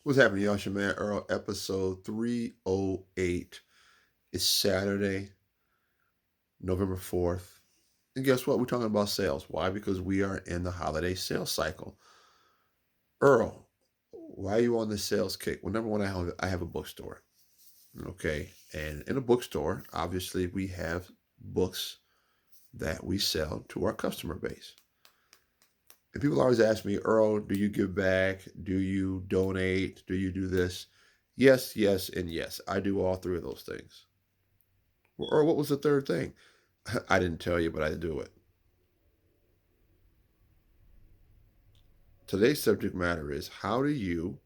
What's happening, y'all? It's your man Earl, episode 308. It's Saturday, November 4th. And guess what? We're talking about sales. Why? Because we are in the holiday sales cycle. Earl, why are you on the sales kick? Well, number one, I have a bookstore. Okay. And in a bookstore, obviously, we have books that we sell to our customer base. And people always ask me, Earl, do you give back? Do you donate? Do you do this? Yes, yes, and yes. I do all three of those things. Or what was the third thing? I didn't tell you, but I do it. Today's subject matter is how do you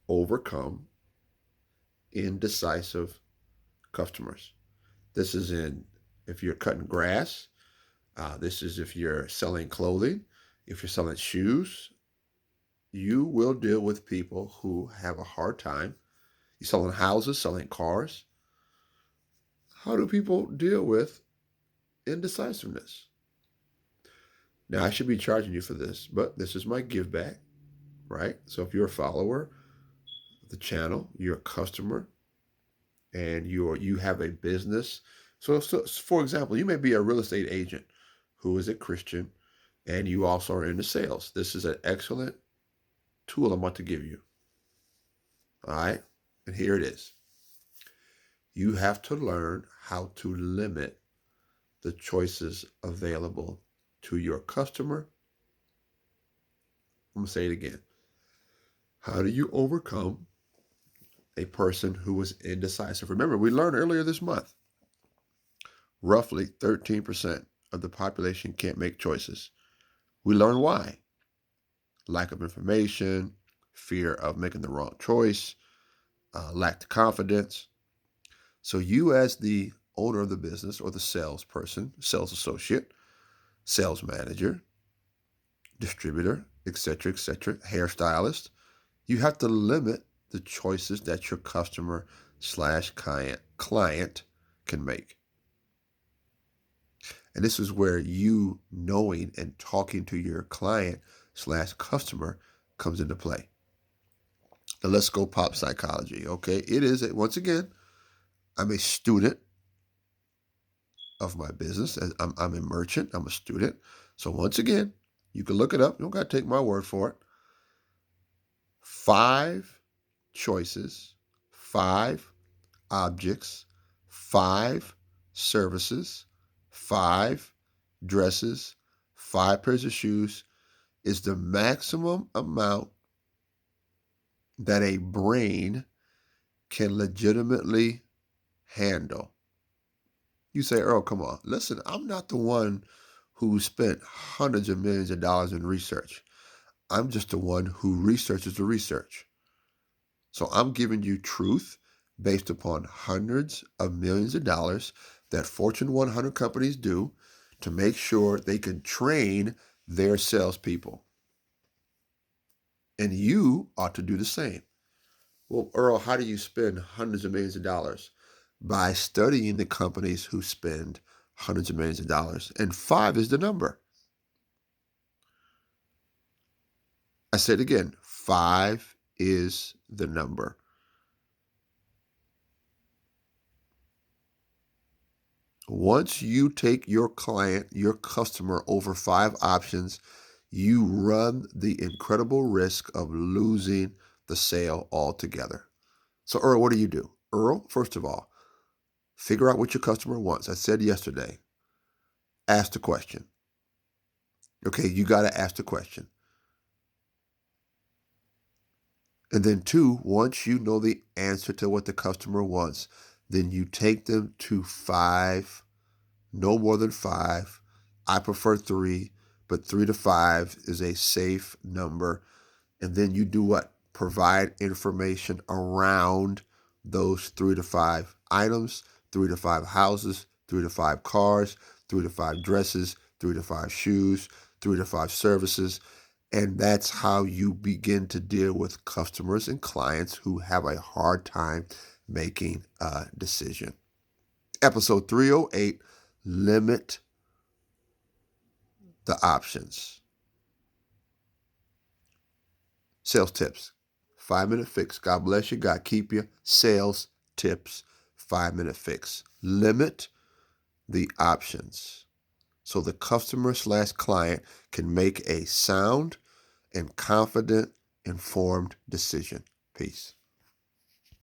overcome indecisive customers? This is in if you're cutting grass. This is if you're selling clothing. If you're selling shoes, you will deal with people who have a hard time. You're selling houses, selling cars. How do people deal with indecisiveness? Now, I should be charging you for this, but this is my give back, right? So if you're a follower of the channel, you're a customer, and you have a business. So, for example, you may be a real estate agent who is a Christian, and you also are into sales. This is an excellent tool I'm about to give you. All right, and here it is. You have to learn how to limit the choices available to your customer. I'm going to say it again. How do you overcome a person who is indecisive? Remember, we learned earlier this month roughly 13% of the population can't make choices. We learn why. Lack of information, fear of making the wrong choice, lack of confidence. So you as the owner of the business or the salesperson, sales associate, sales manager, distributor, etc., hairstylist, you have to limit the choices that your customer slash client can make. And this is where you knowing and talking to your client slash customer comes into play. Now let's go pop psychology. Okay. It is, once again, I'm a student of my business. I'm a merchant. I'm a student. So once again, you can look it up. You don't got to take my word for it. 5 choices, 5 objects, 5 services, 5 dresses, 5 pairs of shoes is the maximum amount that a brain can legitimately handle. You say, Earl, come on. Listen, I'm not the one who spent hundreds of millions of dollars in research. I'm just the one who researches the research. So I'm giving you truth based upon hundreds of millions of dollars that Fortune 100 companies do to make sure they can train their salespeople. And you ought to do the same. Well, Earl, how do you spend hundreds of millions of dollars? By studying the companies who spend hundreds of millions of dollars. And 5 is the number. I said again, 5 is the number. Once you take your client, your customer over 5 options, you run the incredible risk of losing the sale altogether. So, Earl, what do? Earl, first of all, figure out what your customer wants. I said yesterday, ask the question. Okay, you got to ask the question. And then 2, once you know the answer to what the customer wants, then you take them to 5, no more than 5. I prefer 3, but 3 to 5 is a safe number. And then you do what? Provide information around those 3 to 5 items, 3 to 5 houses, 3 to 5 cars, 3 to 5 dresses, 3 to 5 shoes, 3 to 5 services. And that's how you begin to deal with customers and clients who have a hard time making a decision. Episode 308, limit the options. Sales tips. 5-Minute Fix. God bless you. God keep you. Sales tips. 5-Minute Fix. Limit the options so the customer/client can make a sound and confident, informed decision. Peace.